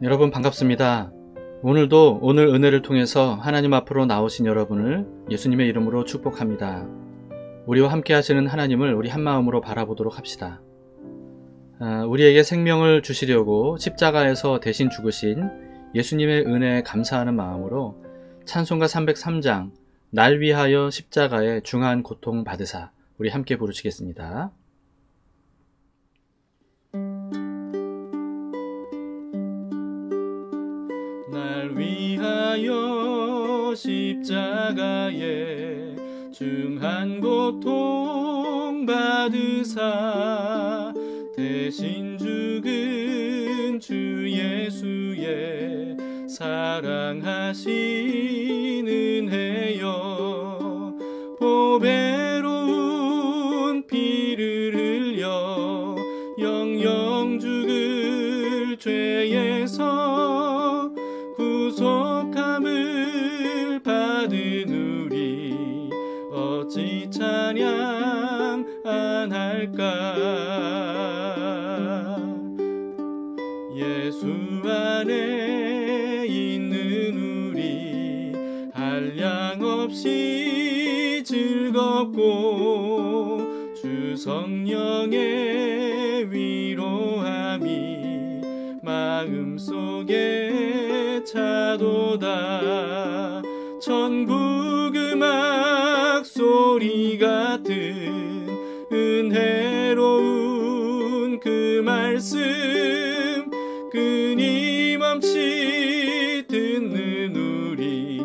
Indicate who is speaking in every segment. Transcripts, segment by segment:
Speaker 1: 여러분 반갑습니다. 오늘도 오늘 은혜를 통해서 하나님 앞으로 나오신 여러분을 예수님의 이름으로 축복합니다. 우리와 함께 하시는 하나님을 우리 한마음으로 바라보도록 합시다. 우리에게 생명을 주시려고 십자가에서 대신 죽으신 예수님의 은혜에 감사하는 마음으로 찬송가 303장 날 위하여 십자가에 중한 고통 받으사 우리 함께 부르시겠습니다. 날 위하여 십자가에 중한 고통 받으사 대신 죽은 주 예수의 사랑하신 은혜여 보배로운 피를 흘려 영영 죽을 죄에서 구속함을 받은 우리 어찌 찬양 안 할까. 예수 안에 있는 우리 한량없이 즐겁고 주 성령의 위로함이 마음속에 차도다. 천국 음악 소리 같은 은혜로운 그 말씀 끊임없이 듣는 우리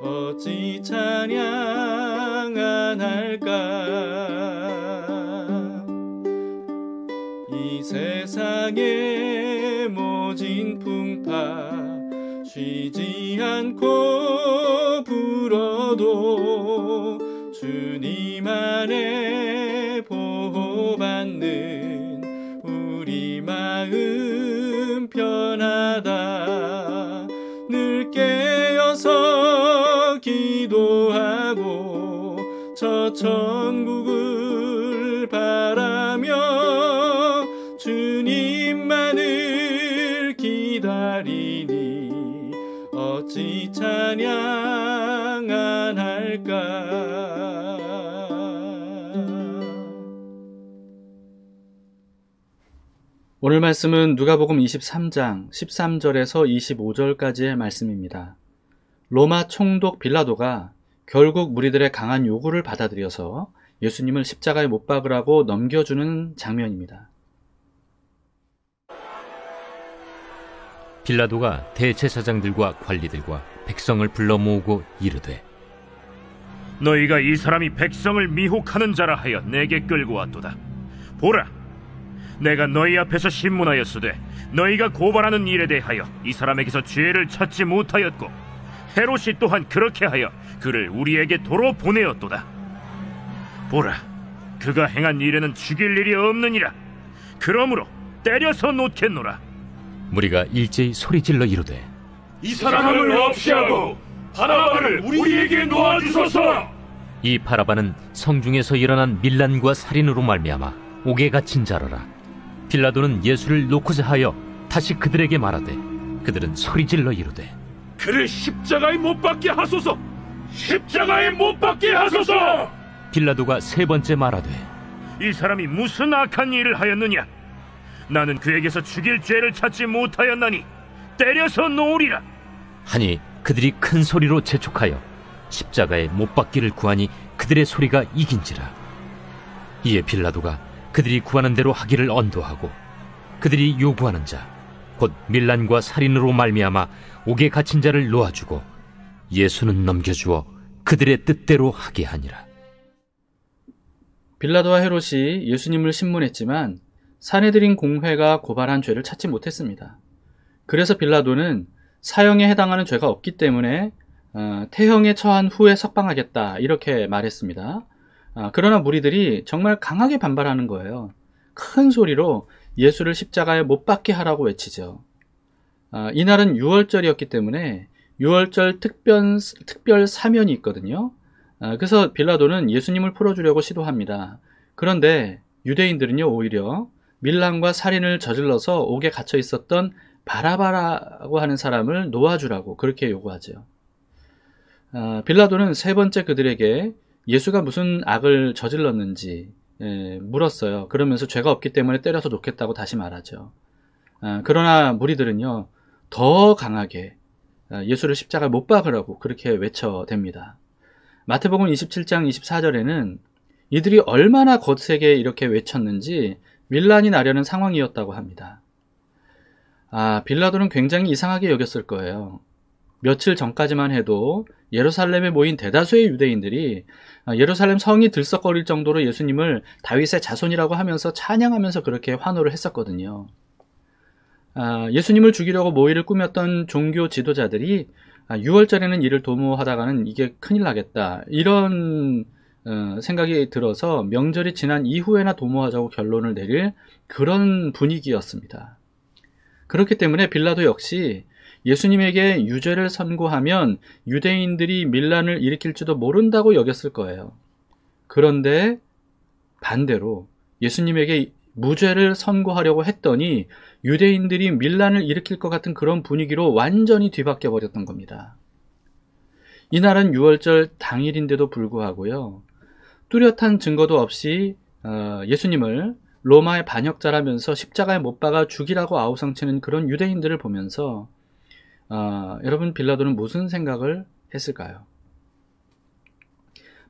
Speaker 1: 어찌 찬양 안 할까. 이 세상의 모진 풍파 쉬지 않고 불어도 주님 안에 보호받는 우리 마음 편하다. 늘 깨어서 기도하고 저 천국을 바라며 주님만을 기다리니 어찌 찬양 안 할까. 오늘 말씀은 누가복음 23장 13절에서 25절까지의 말씀입니다. 로마 총독 빌라도가 결국 무리들의 강한 요구를 받아들여서 예수님을 십자가에 못 박으라고 넘겨주는 장면입니다.
Speaker 2: 빌라도가 대제사장들과 관리들과 백성을 불러 모으고 이르되,
Speaker 3: 너희가 이 사람이 백성을 미혹하는 자라 하여 내게 끌고 왔도다. 보라, 내가 너희 앞에서 신문하였으되 너희가 고발하는 일에 대하여 이 사람에게서 죄를 찾지 못하였고 헤롯이 또한 그렇게 하여 그를 우리에게 도로 보내었도다. 보라, 그가 행한 일에는 죽일 일이 없느니라. 그러므로 때려서 놓겠노라.
Speaker 2: 무리가 일제히 소리질러 이르되,
Speaker 4: 이 사람을 없이 하고 바라바를 우리에게 놓아주소서.
Speaker 2: 이 바라바는 성중에서 일어난 밀란과 살인으로 말미암아 옥에 갇힌 자라라. 빌라도는 예수를 놓고자 하여 다시 그들에게 말하되, 그들은 소리질러 이르되,
Speaker 4: 그를 십자가에 못 박게 하소서. 십자가에 못 박게 하소서.
Speaker 2: 빌라도가 세 번째 말하되,
Speaker 3: 이 사람이 무슨 악한 일을 하였느냐? 나는 그에게서 죽일 죄를 찾지 못하였나니 때려서 놓으리라.
Speaker 2: 하니 그들이 큰 소리로 재촉하여 십자가에 못 박기를 구하니 그들의 소리가 이긴지라. 이에 빌라도가 그들이 구하는 대로 하기를 언도하고 그들이 요구하는 자 곧 밀란과 살인으로 말미암아 옥에 갇힌 자를 놓아주고 예수는 넘겨주어 그들의 뜻대로 하게 하니라.
Speaker 1: 빌라도와 헤롯이 예수님을 신문했지만 사내들인 공회가 고발한 죄를 찾지 못했습니다. 그래서 빌라도는 사형에 해당하는 죄가 없기 때문에 태형에 처한 후에 석방하겠다 이렇게 말했습니다. 그러나 무리들이 정말 강하게 반발하는 거예요. 큰 소리로 예수를 십자가에 못 박게 하라고 외치죠. 이날은 6월절이었기 때문에 6월절 특별 사면이 있거든요. 그래서 빌라도는 예수님을 풀어주려고 시도합니다. 그런데 유대인들은요, 오히려 밀란과 살인을 저질러서 옥에 갇혀 있었던 바라바라고 하는 사람을 놓아주라고 그렇게 요구하죠. 빌라도는 세 번째 그들에게 예수가 무슨 악을 저질렀는지 물었어요. 그러면서 죄가 없기 때문에 때려서 놓겠다고 다시 말하죠. 그러나 무리들은요, 더 강하게 예수를 십자가에 못 박으라고 그렇게 외쳐댑니다. 마태복음 27장 24절에는 이들이 얼마나 거세게 이렇게 외쳤는지 밀란이 나려는 상황이었다고 합니다. 빌라도는 굉장히 이상하게 여겼을 거예요. 며칠 전까지만 해도 예루살렘에 모인 대다수의 유대인들이 예루살렘 성이 들썩거릴 정도로 예수님을 다윗의 자손이라고 하면서 찬양하면서 그렇게 환호를 했었거든요. 예수님을 죽이려고 모의를 꾸몄던 종교 지도자들이 6월절에는 이를 도모하다가는 이게 큰일 나겠다, 이런 생각이 들어서 명절이 지난 이후에나 도모하자고 결론을 내릴 그런 분위기였습니다. 그렇기 때문에 빌라도 역시 예수님에게 유죄를 선고하면 유대인들이 밀란을 일으킬지도 모른다고 여겼을 거예요. 그런데 반대로 예수님에게 무죄를 선고하려고 했더니 유대인들이 밀란을 일으킬 것 같은 그런 분위기로 완전히 뒤바뀌어 버렸던 겁니다. 이날은 6월절 당일인데도 불구하고요, 뚜렷한 증거도 없이 예수님을 로마의 반역자라면서 십자가에 못 박아 죽이라고 아우성치는 그런 유대인들을 보면서 여러분, 빌라도는 무슨 생각을 했을까요?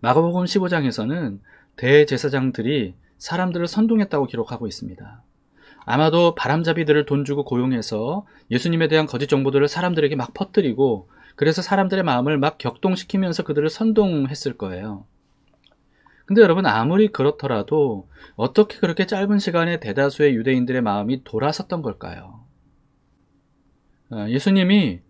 Speaker 1: 마가복음 15장에서는 대제사장들이 사람들을 선동했다고 기록하고 있습니다. 아마도 바람잡이들을 돈 주고 고용해서 예수님에 대한 거짓 정보들을 사람들에게 막 퍼뜨리고, 그래서 사람들의 마음을 막 격동시키면서 그들을 선동했을 거예요. 근데 여러분, 아무리 그렇더라도 어떻게 그렇게 짧은 시간에 대다수의 유대인들의 마음이 돌아섰던 걸까요? 예수님이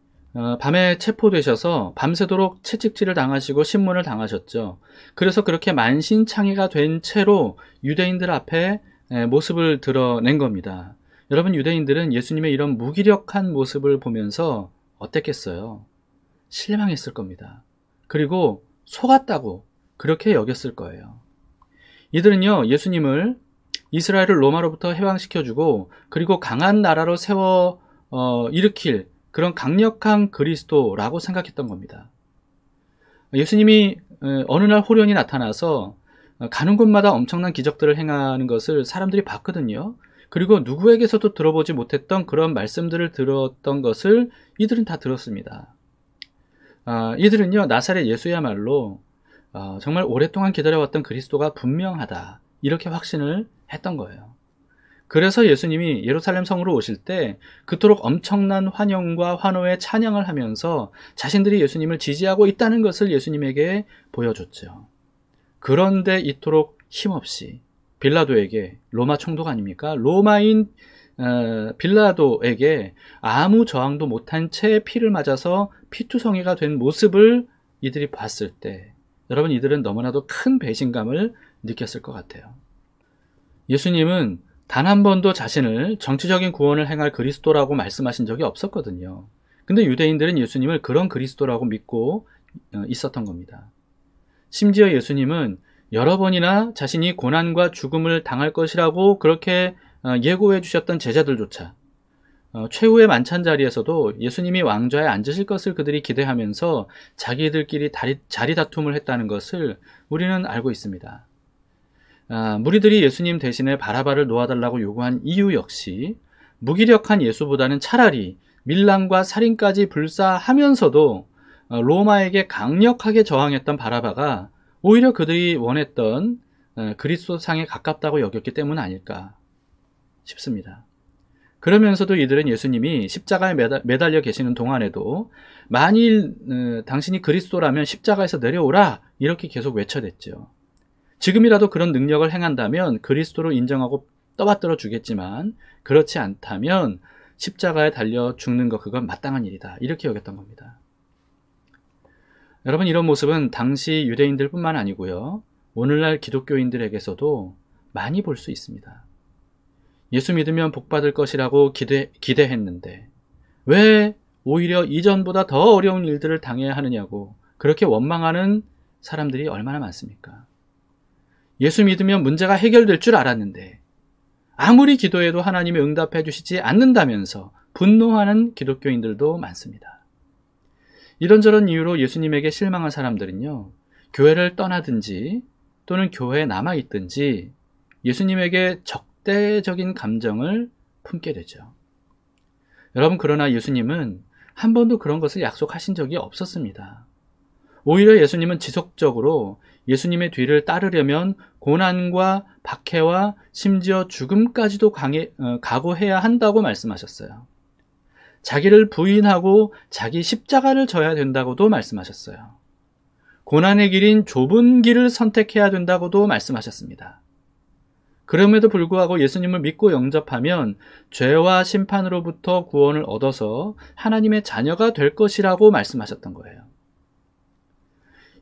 Speaker 1: 밤에 체포되셔서 밤새도록 채찍질을 당하시고 신문을 당하셨죠. 그래서 그렇게 만신창이가 된 채로 유대인들 앞에 모습을 드러낸 겁니다. 여러분, 유대인들은 예수님의 이런 무기력한 모습을 보면서 어땠겠어요? 실망했을 겁니다. 그리고 속았다고 그렇게 여겼을 거예요. 이들은요, 예수님을 이스라엘을 로마로부터 해방시켜주고 그리고 강한 나라로 세워 일으킬 그런 강력한 그리스도라고 생각했던 겁니다. 예수님이 어느 날 호련히 나타나서 가는 곳마다 엄청난 기적들을 행하는 것을 사람들이 봤거든요. 그리고 누구에게서도 들어보지 못했던 그런 말씀들을 들었던 것을 이들은 다 들었습니다. 이들은요, 나사렛 예수야말로 정말 오랫동안 기다려왔던 그리스도가 분명하다, 이렇게 확신을 했던 거예요. 그래서 예수님이 예루살렘 성으로 오실 때 그토록 엄청난 환영과 환호의 찬양을 하면서 자신들이 예수님을 지지하고 있다는 것을 예수님에게 보여줬죠. 그런데 이토록 힘없이 빌라도에게, 로마 총독 아닙니까? 로마인 빌라도에게 아무 저항도 못한 채 피를 맞아서 피투성이가 된 모습을 이들이 봤을 때, 여러분, 이들은 너무나도 큰 배신감을 느꼈을 것 같아요. 예수님은 단 한 번도 자신을 정치적인 구원을 행할 그리스도라고 말씀하신 적이 없었거든요. 근데 유대인들은 예수님을 그런 그리스도라고 믿고 있었던 겁니다. 심지어 예수님은 여러 번이나 자신이 고난과 죽음을 당할 것이라고 그렇게 예고해 주셨던 제자들조차 최후의 만찬 자리에서도 예수님이 왕좌에 앉으실 것을 그들이 기대하면서 자기들끼리 자리 다툼을 했다는 것을 우리는 알고 있습니다. 무리들이 예수님 대신에 바라바를 놓아달라고 요구한 이유 역시 무기력한 예수보다는 차라리 밀란과 살인까지 불사하면서도 로마에게 강력하게 저항했던 바라바가 오히려 그들이 원했던 그리스도상에 가깝다고 여겼기 때문 아닐까 싶습니다. 그러면서도 이들은 예수님이 십자가에 매달려 계시는 동안에도 만일 당신이 그리스도라면 십자가에서 내려오라, 이렇게 계속 외쳐댔죠. 지금이라도 그런 능력을 행한다면 그리스도로 인정하고 떠받들어 주겠지만 그렇지 않다면 십자가에 달려 죽는 것, 그건 마땅한 일이다, 이렇게 여겼던 겁니다. 여러분, 이런 모습은 당시 유대인들뿐만 아니고요, 오늘날 기독교인들에게서도 많이 볼 수 있습니다. 예수 믿으면 복 받을 것이라고 기대했는데 왜 오히려 이전보다 더 어려운 일들을 당해야 하느냐고 그렇게 원망하는 사람들이 얼마나 많습니까? 예수 믿으면 문제가 해결될 줄 알았는데 아무리 기도해도 하나님이 응답해 주시지 않는다면서 분노하는 기독교인들도 많습니다. 이런저런 이유로 예수님에게 실망한 사람들은요, 교회를 떠나든지 또는 교회에 남아있든지 예수님에게 적대적인 감정을 품게 되죠. 여러분, 그러나 예수님은 한 번도 그런 것을 약속하신 적이 없었습니다. 오히려 예수님은 지속적으로 예수님의 뒤를 따르려면 고난과 박해와 심지어 죽음까지도 각오해야 한다고 말씀하셨어요. 자기를 부인하고 자기 십자가를 져야 된다고도 말씀하셨어요. 고난의 길인 좁은 길을 선택해야 된다고도 말씀하셨습니다. 그럼에도 불구하고 예수님을 믿고 영접하면 죄와 심판으로부터 구원을 얻어서 하나님의 자녀가 될 것이라고 말씀하셨던 거예요.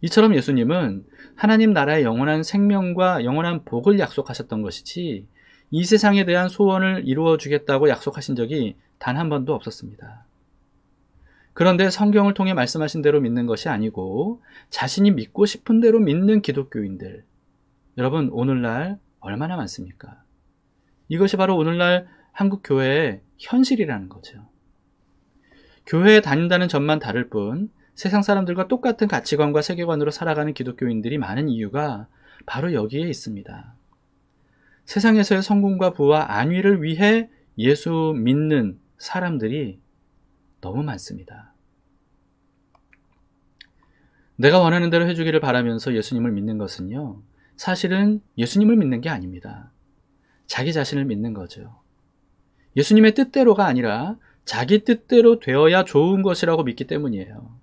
Speaker 1: 이처럼 예수님은 하나님 나라의 영원한 생명과 영원한 복을 약속하셨던 것이지 이 세상에 대한 소원을 이루어 주겠다고 약속하신 적이 단 한 번도 없었습니다. 그런데 성경을 통해 말씀하신 대로 믿는 것이 아니고 자신이 믿고 싶은 대로 믿는 기독교인들, 여러분 오늘날 얼마나 많습니까? 이것이 바로 오늘날 한국 교회의 현실이라는 거죠. 교회에 다닌다는 점만 다를 뿐 세상 사람들과 똑같은 가치관과 세계관으로 살아가는 기독교인들이 많은 이유가 바로 여기에 있습니다. 세상에서의 성공과 부와 안위를 위해 예수 믿는 사람들이 너무 많습니다. 내가 원하는 대로 해주기를 바라면서 예수님을 믿는 것은요, 사실은 예수님을 믿는 게 아닙니다. 자기 자신을 믿는 거죠. 예수님의 뜻대로가 아니라 자기 뜻대로 되어야 좋은 것이라고 믿기 때문이에요.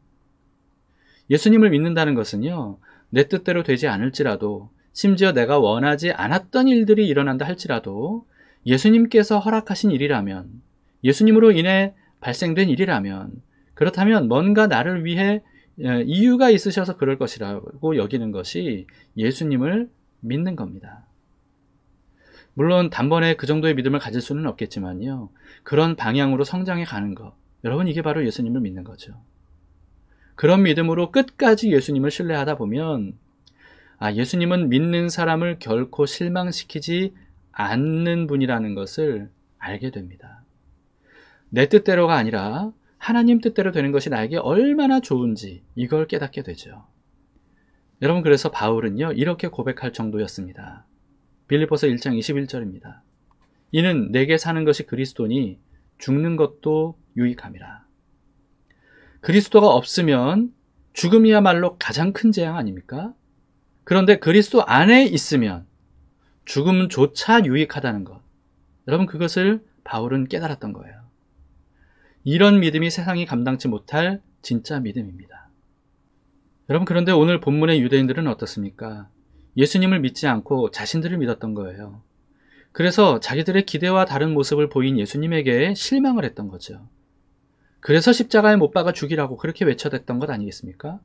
Speaker 1: 예수님을 믿는다는 것은요, 내 뜻대로 되지 않을지라도, 심지어 내가 원하지 않았던 일들이 일어난다 할지라도 예수님께서 허락하신 일이라면, 예수님으로 인해 발생된 일이라면, 그렇다면 뭔가 나를 위해 이유가 있으셔서 그럴 것이라고 여기는 것이 예수님을 믿는 겁니다. 물론 단번에 그 정도의 믿음을 가질 수는 없겠지만요, 그런 방향으로 성장해 가는 것, 여러분 이게 바로 예수님을 믿는 거죠. 그런 믿음으로 끝까지 예수님을 신뢰하다 보면 예수님은 믿는 사람을 결코 실망시키지 않는 분이라는 것을 알게 됩니다. 내 뜻대로가 아니라 하나님 뜻대로 되는 것이 나에게 얼마나 좋은지 이걸 깨닫게 되죠. 여러분, 그래서 바울은요 이렇게 고백할 정도였습니다. 빌립보서 1장 21절입니다. 이는 내게 사는 것이 그리스도니 죽는 것도 유익함이라. 그리스도가 없으면 죽음이야말로 가장 큰 재앙 아닙니까? 그런데 그리스도 안에 있으면 죽음조차 유익하다는 것, 여러분 그것을 바울은 깨달았던 거예요. 이런 믿음이 세상이 감당치 못할 진짜 믿음입니다. 여러분, 그런데 오늘 본문의 유대인들은 어떻습니까? 예수님을 믿지 않고 자신들을 믿었던 거예요. 그래서 자기들의 기대와 다른 모습을 보인 예수님에게 실망을 했던 거죠. 그래서 십자가에 못 박아 죽이라고 그렇게 외쳐댔던 것 아니겠습니까?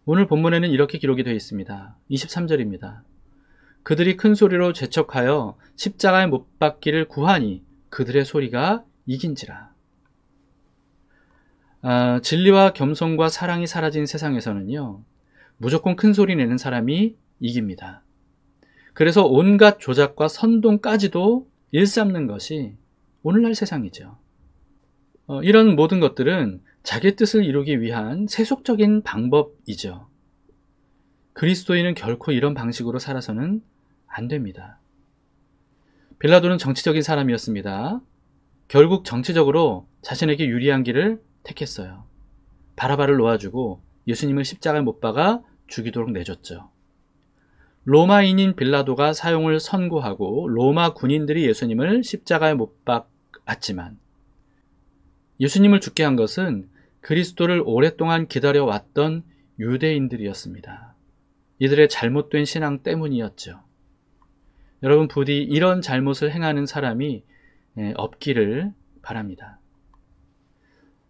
Speaker 1: 오늘 본문에는 이렇게 기록이 되어 있습니다. 23절입니다. 그들이 큰 소리로 재촉하여 십자가에 못 박기를 구하니 그들의 소리가 이긴지라. 진리와 겸손과 사랑이 사라진 세상에서는요, 무조건 큰 소리 내는 사람이 이깁니다. 그래서 온갖 조작과 선동까지도 일삼는 것이 오늘날 세상이죠. 이런 모든 것들은 자기 뜻을 이루기 위한 세속적인 방법이죠. 그리스도인은 결코 이런 방식으로 살아서는 안 됩니다. 빌라도는 정치적인 사람이었습니다. 결국 정치적으로 자신에게 유리한 길을 택했어요. 바라바를 놓아주고 예수님을 십자가에 못 박아 죽이도록 내줬죠. 로마인인 빌라도가 사용을 선고하고 로마 군인들이 예수님을 십자가에 못 박았지만 예수님을 죽게 한 것은 그리스도를 오랫동안 기다려왔던 유대인들이었습니다. 이들의 잘못된 신앙 때문이었죠. 여러분, 부디 이런 잘못을 행하는 사람이 없기를 바랍니다.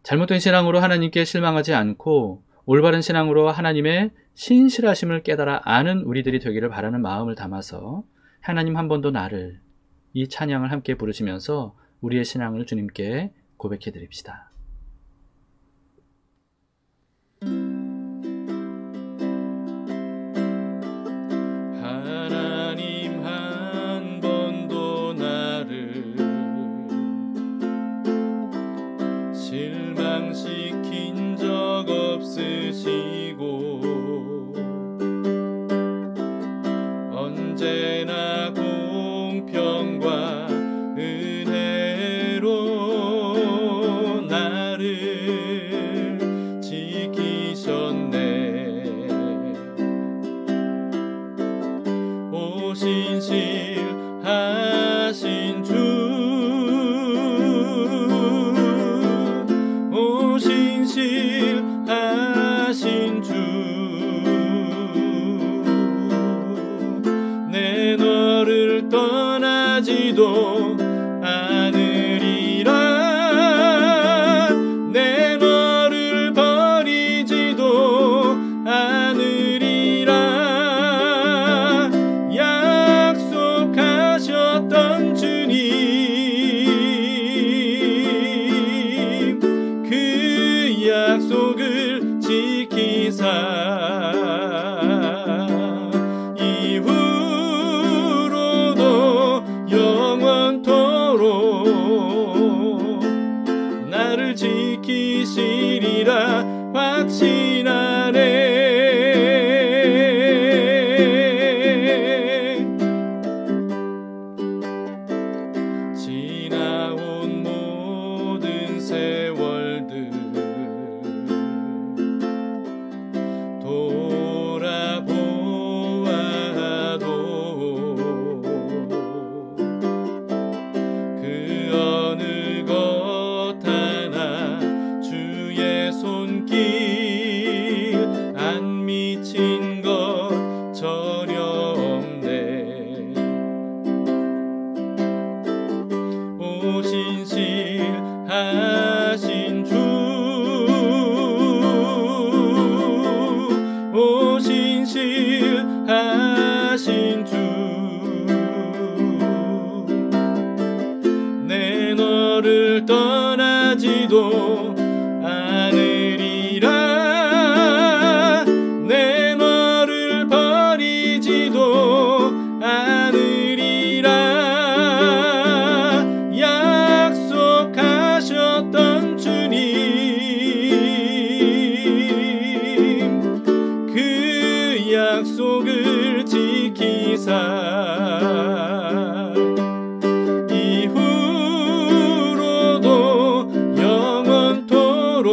Speaker 1: 잘못된 신앙으로 하나님께 실망하지 않고 올바른 신앙으로 하나님의 신실하심을 깨달아 아는 우리들이 되기를 바라는 마음을 담아서 하나님 한 번 더 나를, 이 찬양을 함께 부르시면서 우리의 신앙을 주님께 고백해 드립시다. 하나님 한 번 더 나를 떠나지도 않으리라. 내 너를 버리지도 않으리라. 약속하셨던 주님, 그 약속을 지키사 나를 지키시리라 확신하네. 지나온 모든 세월들 돌아보아도 그 어느 것 하나 주의 손길 안 미친 것 전혀 없네. 오신실하신 주, 오신실하신 주, 내 너를 떠나지도 않으리라. 내 너를 버리지도 않으리라. 약속하셨던 주님, 그 약속을 지키사 이후로도 영원토록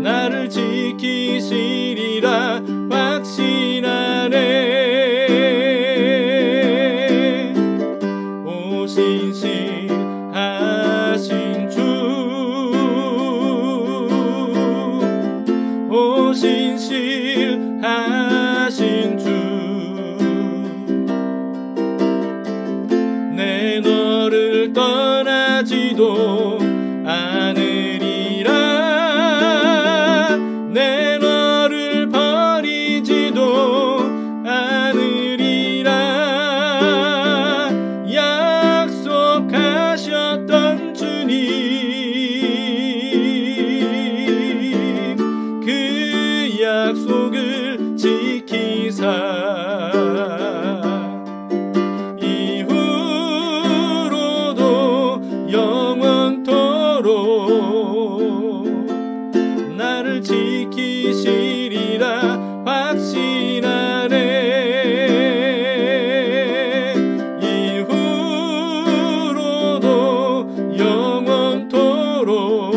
Speaker 1: 나를 지키시리라 확신하네. 오신실하신 주, 오신실하신 주, 내 너를 떠나지도 않으리라. 내 너를 버리지도 않으리라. 약속하셨던 주님, 그 약속을 지키사 이후로도 영원토록 나를 지키시리라 확신하네. 이후로도 영원토록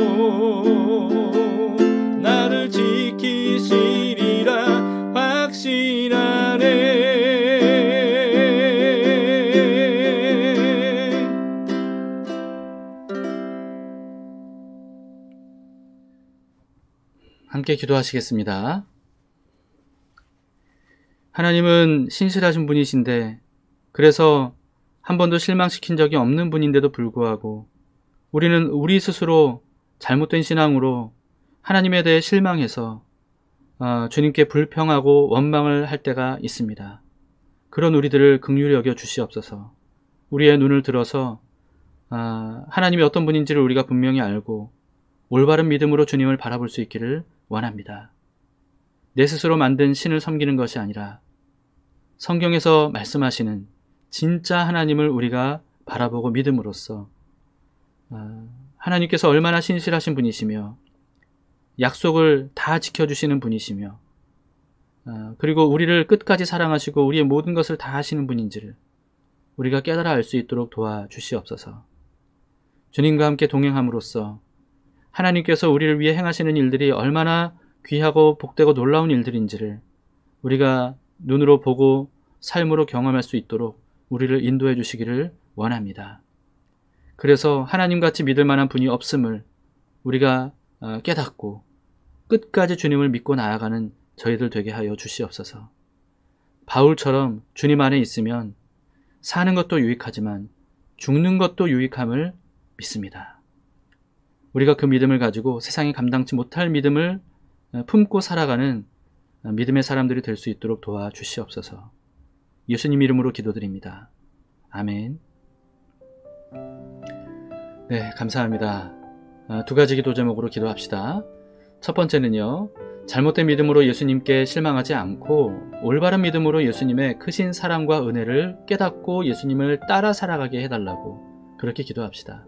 Speaker 1: 나를 지키시리라 확신하네. 함께 기도하시겠습니다. 하나님은 신실하신 분이신데, 그래서 한 번도 실망시킨 적이 없는 분인데도 불구하고 우리는 우리 스스로 잘못된 신앙으로 하나님에 대해 실망해서 주님께 불평하고 원망을 할 때가 있습니다. 그런 우리들을 긍휼히 여겨 주시옵소서. 우리의 눈을 들어서 하나님이 어떤 분인지를 우리가 분명히 알고 올바른 믿음으로 주님을 바라볼 수 있기를 원합니다. 내 스스로 만든 신을 섬기는 것이 아니라 성경에서 말씀하시는 진짜 하나님을 우리가 바라보고 믿음으로써 하나님께서 얼마나 신실하신 분이시며 약속을 다 지켜주시는 분이시며 그리고 우리를 끝까지 사랑하시고 우리의 모든 것을 다 하시는 분인지를 우리가 깨달아 알 수 있도록 도와주시옵소서. 주님과 함께 동행함으로써 하나님께서 우리를 위해 행하시는 일들이 얼마나 귀하고 복되고 놀라운 일들인지를 우리가 눈으로 보고 삶으로 경험할 수 있도록 우리를 인도해 주시기를 원합니다. 그래서 하나님같이 믿을 만한 분이 없음을 우리가 깨닫고 끝까지 주님을 믿고 나아가는 저희들 되게 하여 주시옵소서. 바울처럼 주님 안에 있으면 사는 것도 유익하지만 죽는 것도 유익함을 믿습니다. 우리가 그 믿음을 가지고 세상이 감당치 못할 믿음을 품고 살아가는 믿음의 사람들이 될 수 있도록 도와주시옵소서. 예수님 이름으로 기도드립니다. 아멘. 네, 감사합니다. 두 가지 기도 제목으로 기도합시다. 첫 번째는요, 잘못된 믿음으로 예수님께 실망하지 않고 올바른 믿음으로 예수님의 크신 사랑과 은혜를 깨닫고 예수님을 따라 살아가게 해달라고 그렇게 기도합시다.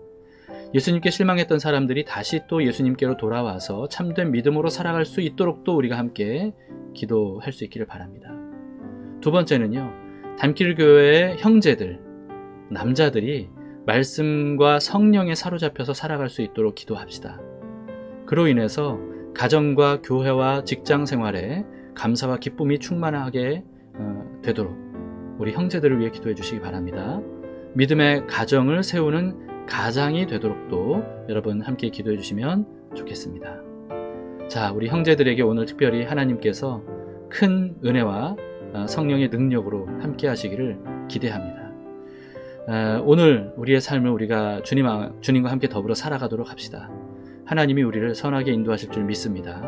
Speaker 1: 예수님께 실망했던 사람들이 다시 또 예수님께로 돌아와서 참된 믿음으로 살아갈 수 있도록 또 우리가 함께 기도할 수 있기를 바랍니다. 두 번째는요, 담길 교회의 형제들, 남자들이 말씀과 성령에 사로잡혀서 살아갈 수 있도록 기도합시다. 그로 인해서 가정과 교회와 직장 생활에 감사와 기쁨이 충만하게 되도록 우리 형제들을 위해 기도해 주시기 바랍니다. 믿음의 가정을 세우는 가장이 되도록 또 여러분 함께 기도해 주시면 좋겠습니다. 자, 우리 형제들에게 오늘 특별히 하나님께서 큰 은혜와 성령의 능력으로 함께 하시기를 기대합니다. 오늘 우리의 삶을 우리가 주님과 함께 더불어 살아가도록 합시다. 하나님이 우리를 선하게 인도하실 줄 믿습니다.